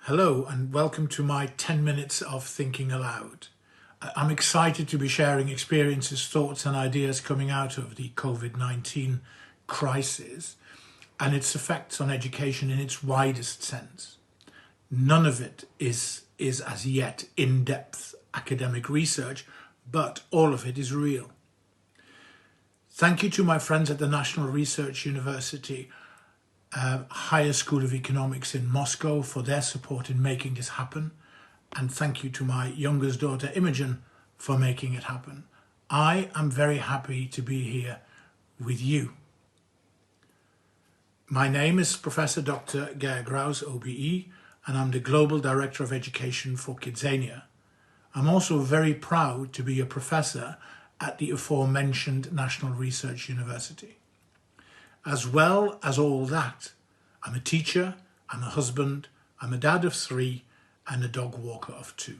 Hello and welcome to my 10 minutes of thinking aloud. I'm excited to be sharing experiences, thoughts and ideas coming out of the COVID-19 crisis and its effects on education in its widest sense. None of it is as yet in-depth academic research, but all of it is real. Thank you to my friends at the National Research University Higher School of Economics in Moscow for their support in making this happen, and thank you to my youngest daughter Imogen for making it happen. I am very happy to be here with you. My name is Professor Dr. Geir Graus, OBE, and I'm the Global Director of Education for Kidzania. I'm also very proud to be a professor at the aforementioned National Research University. As well as all that, I'm a teacher, I'm a husband, I'm a dad of 3 and a dog walker of 2.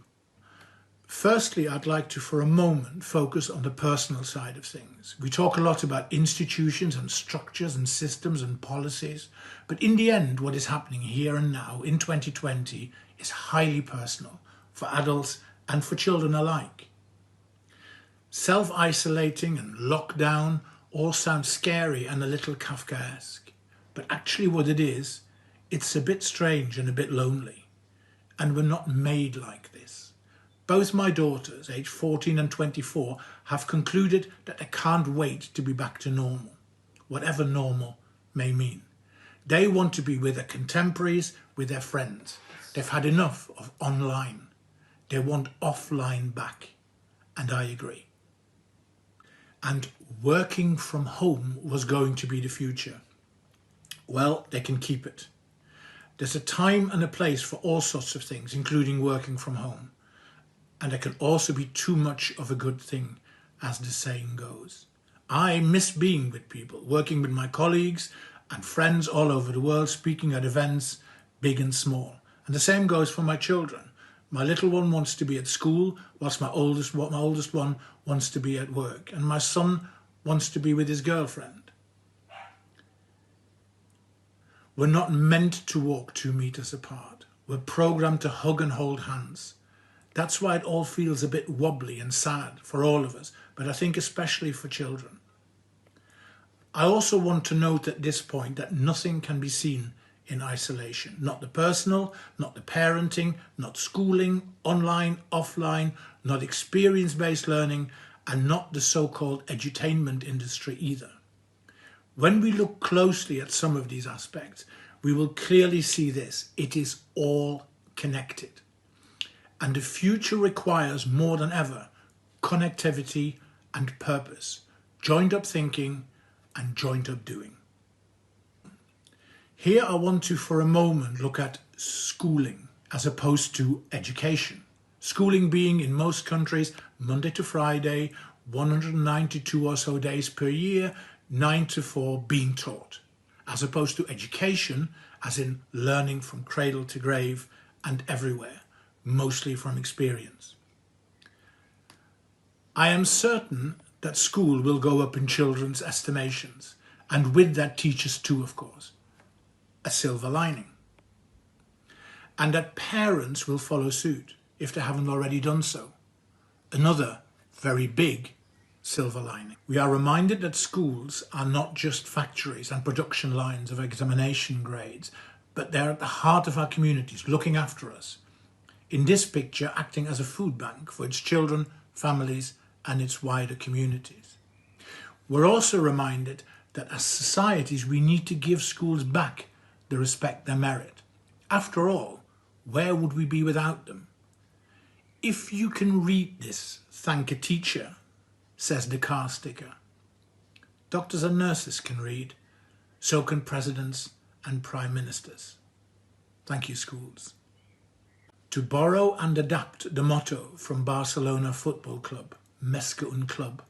Firstly, I'd like to for a moment focus on the personal side of things. We talk a lot about institutions and structures and systems and policies, but in the end, what is happening here and now in 2020 is highly personal for adults and for children alike. Self-isolating and lockdown all sound scary and a little Kafkaesque, but actually what it is, it's a bit strange and a bit lonely. And we're not made like this. Both my daughters, aged 14 and 24, have concluded that they can't wait to be back to normal, whatever normal may mean. They want to be with their contemporaries, with their friends. They've had enough of online. They want offline back, and I agree. And working from home was going to be the future. Well, they can keep it. There's a time and a place for all sorts of things, including working from home. And there can also be too much of a good thing, as the saying goes. I miss being with people, working with my colleagues and friends all over the world, speaking at events, big and small. And the same goes for my children. My little one wants to be at school, whilst my oldest one wants to be at work. And my son wants to be with his girlfriend. We're not meant to walk 2 meters apart. We're programmed to hug and hold hands. That's why it all feels a bit wobbly and sad for all of us, but I think especially for children. I also want to note at this point that nothing can be seen in isolation. Not the personal, not the parenting, not schooling, online, offline, not experience-based learning, and not the so-called edutainment industry either. When we look closely at some of these aspects, we will clearly see this. It is all connected. And the future requires more than ever connectivity and purpose, joined up thinking and joined up doing. Here I want to for a moment look at schooling as opposed to education. Schooling being in most countries Monday to Friday, 192 or so days per year, 9 to 4 being taught, as opposed to education as in learning from cradle to grave and everywhere, mostly from experience. I am certain that school will go up in children's estimations, and with that teachers too, of course. A silver lining. And that parents will follow suit if they haven't already done so. Another very big silver lining. We are reminded that schools are not just factories and production lines of examination grades, but they're at the heart of our communities, looking after us. In this picture, acting as a food bank for its children, families, and its wider communities. We're also reminded that as societies, we need to give schools back the respect they merit. After all, where would we be without them? If you can read this, thank a teacher, says the car sticker. Doctors and nurses can read, so can presidents and prime ministers. Thank you, schools. To borrow and adapt the motto from Barcelona Football Club, Més que un club,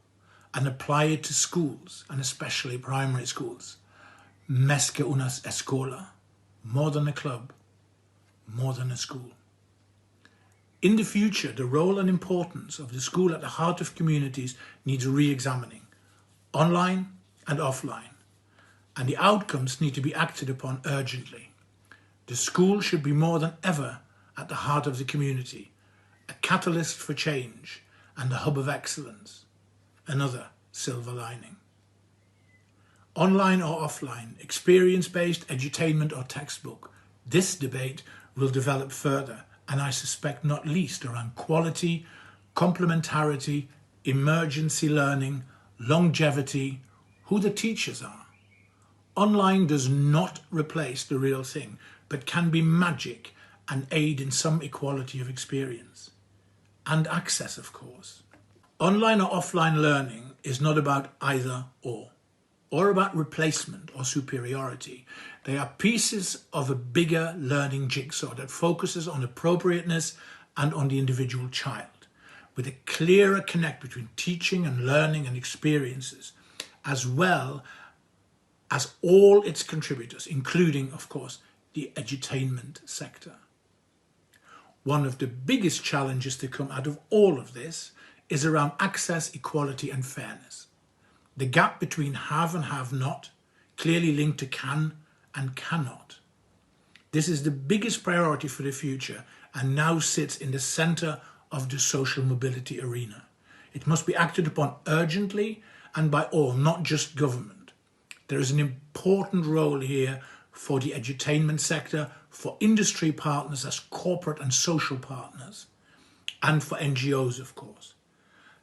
and apply it to schools, and especially primary schools, Més que una escola, more than a club, more than a school. In the future, the role and importance of the school at the heart of communities needs re-examining, online and offline, and the outcomes need to be acted upon urgently. The school should be more than ever at the heart of the community, a catalyst for change and a hub of excellence. Another silver lining. Online or offline, experience-based edutainment or textbook, this debate will develop further, and I suspect not least around quality, complementarity, emergency learning, longevity, who the teachers are. Online does not replace the real thing, but can be magic and aid in some equality of experience. And access, of course. Online or offline learning is not about either or about replacement or superiority. They are pieces of a bigger learning jigsaw that focuses on appropriateness and on the individual child, with a clearer connect between teaching and learning and experiences, as well as all its contributors, including, of course, the edutainment sector. One of the biggest challenges to come out of all of this is around access, equality and fairness. The gap between have and have not, clearly linked to can and cannot. This is the biggest priority for the future and now sits in the centre of the social mobility arena. It must be acted upon urgently and by all, not just government. There is an important role here for the edutainment sector, for industry partners as corporate and social partners, and for NGOs, of course.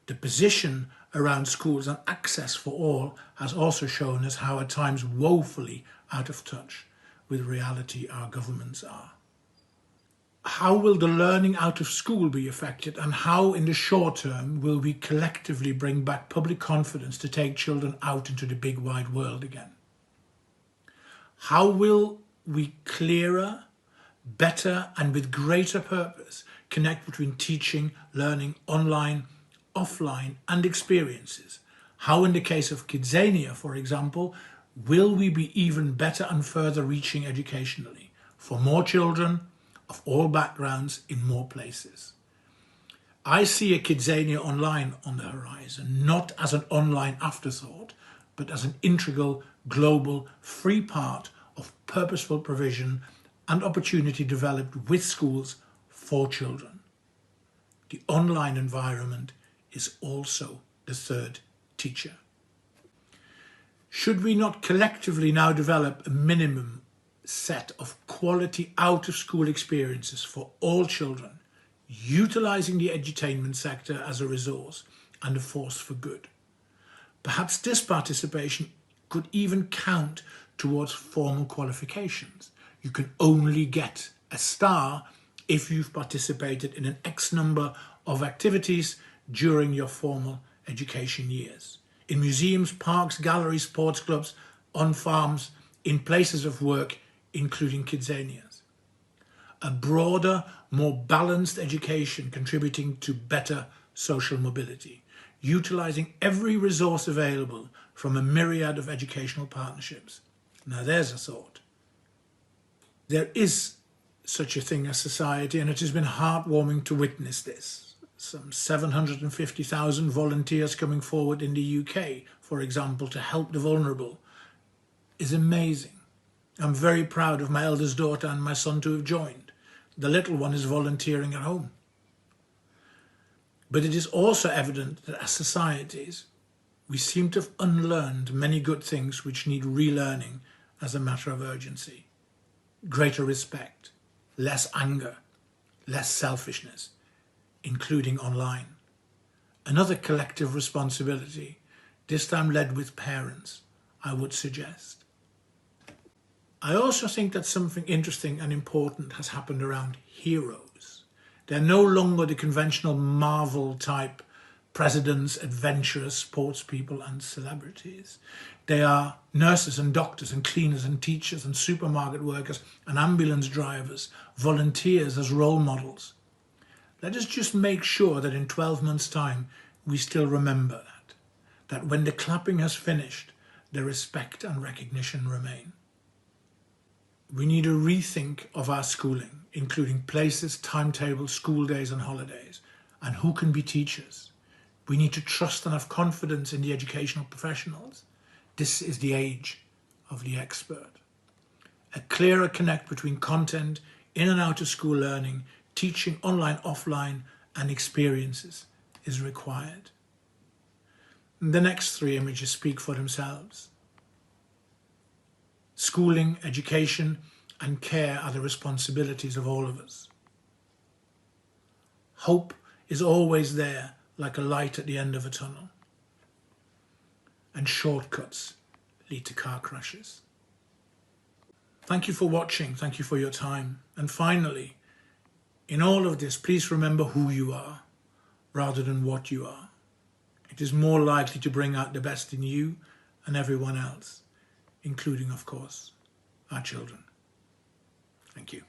The position around schools and access for all has also shown us how at times woefully out of touch with reality our governments are. How will the learning out of school be affected, and how in the short term will we collectively bring back public confidence to take children out into the big wide world again? How will we clearer, better and with greater purpose connect between teaching, learning, online, offline and experiences? How in the case of Kidzania, for example, will we be even better and further reaching educationally for more children of all backgrounds in more places? I see a Kidzania online on the horizon, not as an online afterthought, but as an integral, global, free part of purposeful provision and opportunity developed with schools for children. The online environment is also the third teacher. Should we not collectively now develop a minimum set of quality out-of-school experiences for all children, utilising the edutainment sector as a resource and a force for good? Perhaps this participation could even count towards formal qualifications. You can only get a star if you've participated in an X number of activities during your formal education years. In museums, parks, galleries, sports clubs, on farms, in places of work, including Kidzanias. A broader, more balanced education contributing to better social mobility, utilising every resource available from a myriad of educational partnerships. Now there's a thought. There is such a thing as society, and it has been heartwarming to witness this. Some 750,000 volunteers coming forward in the UK, for example, to help the vulnerable, is amazing. I'm very proud of my eldest daughter and my son to have joined. The little one is volunteering at home. But it is also evident that as societies, we seem to have unlearned many good things which need relearning as a matter of urgency. Greater respect, less anger, less selfishness, including online. Another collective responsibility, this time led with parents, I would suggest. I also think that something interesting and important has happened around heroes. They're no longer the conventional Marvel type presidents, adventurers, sports people and celebrities. They are nurses and doctors and cleaners and teachers and supermarket workers and ambulance drivers, volunteers as role models. Let us just make sure that in 12 months' time we still remember that when the clapping has finished, the respect and recognition remain. We need a rethink of our schooling, including places, timetables, school days and holidays, and who can be teachers. We need to trust and have confidence in the educational professionals. This is the age of the expert. A clearer connect between content, in and out of school learning, teaching online, offline, and experiences is required. The next three images speak for themselves. Schooling, education, and care are the responsibilities of all of us. Hope is always there, like a light at the end of a tunnel. And shortcuts lead to car crashes. Thank you for watching. Thank you for your time. And finally, in all of this, please remember who you are rather than what you are. It is more likely to bring out the best in you and everyone else, including, of course, our children. Thank you.